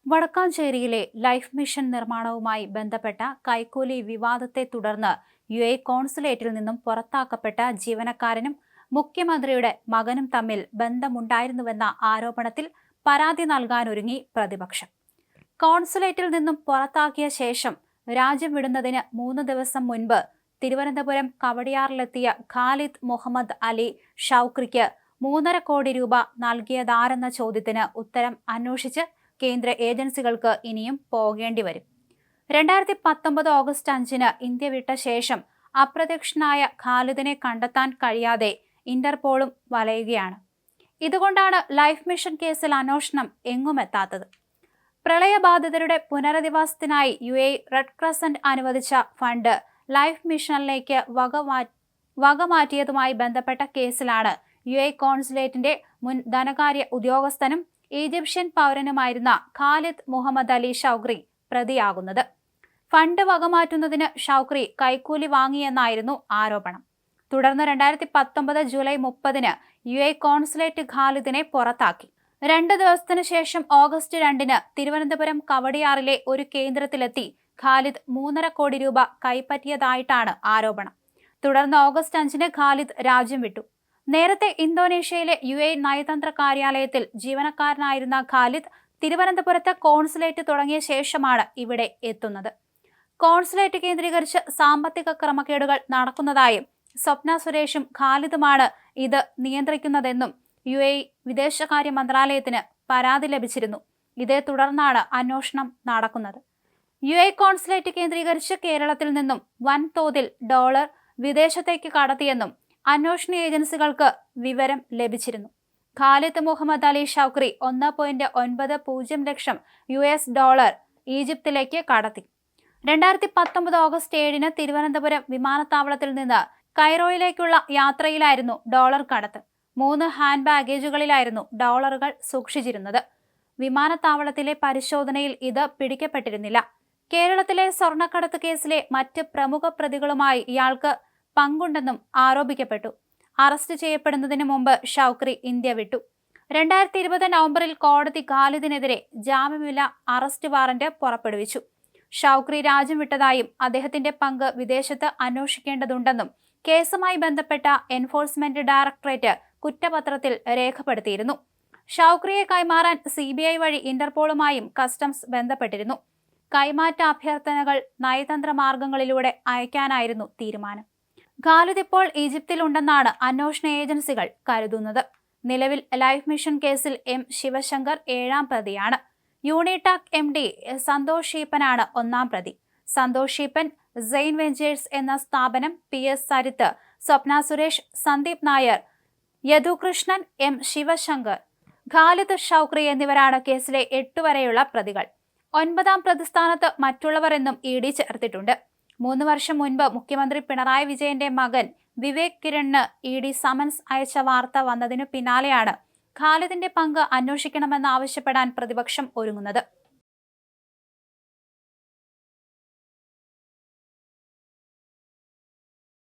വടക്കാഞ്ചേരിയിലെ life mission നിർമ്മാണവുമായി ബന്ധപ്പെട്ട കൈക്കൂലി വിവാദത്തെ തുടർന്ന് കോൺസുലേറ്റിൽ നിന്നും പുറത്താക്കപ്പെട്ട ജീവനക്കാരനും മുഖ്യമന്ത്രിയുടെ മകനും തമ്മിൽ ബന്ധമുണ്ടായിരുന്നുവെന്ന ആരോപണത്തിൽ പരാതി നൽകാനൊരുങ്ങി പ്രതിപക്ഷം. കോൺസുലേറ്റിൽ നിന്നും പുറത്താക്കിയ ശേഷം രാജ്യം വിടുന്നതിന് 3 ദിവസം മുൻപ് തിരുവനന്തപുരം കവടിയാറിലെത്തിയ ഖാലിദ് മുഹമ്മദ് അലി ഷൗക്രിക്ക് 3.5 കോടി രൂപ നൽകിയതാരെന്ന ചോദ്യത്തിന് ഉത്തരം അന്വേഷിച്ച് കേന്ദ്ര ഏജൻസികൾക്ക് ഇനിയും പോകേണ്ടി വരും. 2019 ഓഗസ്റ്റ് 5-ന് ഇന്ത്യ വിട്ട ശേഷം അപ്രത്യക്ഷനായ ഖാലിദിനെ കണ്ടെത്താൻ കഴിയാതെ ഇന്റർപോളും വലയുകയാണ്. ഇതുകൊണ്ടാണ് ലൈഫ് മിഷൻ കേസിൽ അന്വേഷണം എങ്ങുമെത്താത്തത്. പ്രളയബാധിതരുടെ പുനരധിവാസത്തിനായി റെഡ് ക്രസന്റ് അനുവദിച്ച ഫണ്ട് ലൈഫ് മിഷനിലേക്ക് വകമാറ്റിയതുമായി ബന്ധപ്പെട്ട കേസിലാണ് കോൺസുലേറ്റിന്റെ മുൻ ധനകാര്യ ഉദ്യോഗസ്ഥനും ഈജിപ്ഷ്യൻ പൗരനുമായിരുന്ന ഖാലിദ് മുഹമ്മദ് അലി ഷൗക്രി പ്രതിയാകുന്നത്. ഫണ്ട് വകമാറ്റുന്നതിന് ഷൗക്രി കൈക്കൂലി വാങ്ങിയെന്നായിരുന്നു ആരോപണം. തുടർന്ന് 2019 ജൂലൈ 30-ന് കോൺസുലേറ്റ് ഖാലിദിനെ പുറത്താക്കി. 2 ദിവസത്തിനു ശേഷം ഓഗസ്റ്റ് 2-ന് തിരുവനന്തപുരം കവടിയാറിലെ ഒരു കേന്ദ്രത്തിലെത്തി ഖാലിദ് 3.5 കോടി രൂപ കൈപ്പറ്റിയതായിട്ടാണ് ആരോപണം. തുടർന്ന് ഓഗസ്റ്റ് 5-ന് ഖാലിദ് രാജ്യം വിട്ടു. നേരത്തെ ഇന്തോനേഷ്യയിലെ നയതന്ത്ര കാര്യാലയത്തിൽ ജീവനക്കാരനായിരുന്ന ഖാലിദ് തിരുവനന്തപുരത്ത് കോൺസുലേറ്റ് തുടങ്ങിയ ശേഷമാണ് ഇവിടെ എത്തുന്നത്. കോൺസുലേറ്റ് കേന്ദ്രീകരിച്ച് സാമ്പത്തിക ക്രമക്കേടുകൾ നടക്കുന്നതായും സ്വപ്ന സുരേഷും ഖാലിദുമാണ് ഇത് നിയന്ത്രിക്കുന്നതെന്നും വിദേശകാര്യ മന്ത്രാലയത്തിന് പരാതി ലഭിച്ചിരുന്നു. ഇതേ തുടർന്നാണ് അന്വേഷണം നടക്കുന്നത്. കോൺസുലേറ്റ് കേന്ദ്രീകരിച്ച് കേരളത്തിൽ നിന്നും വൻതോതിൽ ഡോളർ വിദേശത്തേക്ക് കടത്തിയെന്നും അന്വേഷണ ഏജൻസികൾക്ക് വിവരം ലഭിച്ചിരുന്നു. ഖാലിദ് മുഹമ്മദ് അലി ഷൗക്രി 1.90 ലക്ഷം $US ഈജിപ്തിലേക്ക് കടത്തി. 2019 ഓഗസ്റ്റ് 7-ന് തിരുവനന്തപുരം വിമാനത്താവളത്തിൽ നിന്ന് കൈറോയിലേക്കുള്ള യാത്രയിലായിരുന്നു ഡോളർ കടത്ത്. 3 ഹാൻഡ് ബാഗേജുകളിലായിരുന്നു ഡോളറുകൾ സൂക്ഷിച്ചിരുന്നത്. വിമാനത്താവളത്തിലെ പരിശോധനയിൽ ഇത് പിടിക്കപ്പെട്ടിരുന്നില്ല. കേരളത്തിലെ സ്വർണ്ണക്കടത്ത് കേസിലെ മറ്റ് പ്രമുഖ പ്രതികളുമായി ഇയാൾക്ക് പങ്കുണ്ടെന്നും ആരോപിക്കപ്പെട്ടു. അറസ്റ്റ് ചെയ്യപ്പെടുന്നതിന് മുമ്പ് ഷൗക്രി ഇന്ത്യ വിട്ടു. 2020 നവംബറിൽ കോടതി ഖാലിദിനെതിരെ ജാമ്യമില്ലാ അറസ്റ്റ് വാറന്റ് പുറപ്പെടുവിച്ചു. ഷൗക്രി രാജ്യം വിട്ടതായും അദ്ദേഹത്തിന്റെ പങ്ക് വിദേശത്ത് അന്വേഷിക്കേണ്ടതുണ്ടെന്നും കേസുമായി ബന്ധപ്പെട്ട എൻഫോഴ്സ്മെന്റ് ഡയറക്ടറേറ്റ് കുറ്റപത്രത്തിൽ രേഖപ്പെടുത്തിയിരുന്നു. ഷൗക്രിയെ കൈമാറാൻ CBI വഴി ഇന്റർപോളുമായും കസ്റ്റംസ് ബന്ധപ്പെട്ടിരുന്നു. കൈമാറ്റ അഭ്യർത്ഥനകൾ നയതന്ത്ര മാർഗങ്ങളിലൂടെ അയക്കാനായിരുന്നു തീരുമാനം. ഖാലിദ് ഇപ്പോൾ ഈജിപ്തിലുണ്ടെന്നാണ് അന്വേഷണ ഏജൻസികൾ കരുതുന്നത്. നിലവിൽ ലൈഫ് മിഷൻ കേസിൽ ശിവശങ്കർ 7-ാം പ്രതിയാണ്. യൂണിടാക് MD സന്തോഷ് ഷീപ്പനാണ് 1-ാം പ്രതി. സന്തോഷ് ഷീപ്പൻ, സെയിൻ വെഞ്ചേഴ്സ് എന്ന സ്ഥാപനം, PS സരിത്ത്, സ്വപ്ന സുരേഷ്, സന്ദീപ് നായർ, യദുകൃഷ്ണൻ, ശിവശങ്കർ, ഖാലിദ് ഷൗക്രി എന്നിവരാണ് കേസിലെ 8 വരെയുള്ള പ്രതികൾ. 9-ാം പ്രതിസ്ഥാനത്ത് മറ്റുള്ളവർ എന്നും ED ചേർത്തിട്ടുണ്ട്. 3 വർഷം മുൻപ് മുഖ്യമന്ത്രി പിണറായി വിജയന്റെ മകൻ വിവേക് കിരണിന് ED സമൻസ് അയച്ച വാർത്ത വന്നതിനു പിന്നാലെയാണ് ഖാലിദിന്റെ പങ്ക് അന്വേഷിക്കണമെന്നാവശ്യപ്പെടാൻ പ്രതിപക്ഷം ഒരുങ്ങുന്നത്.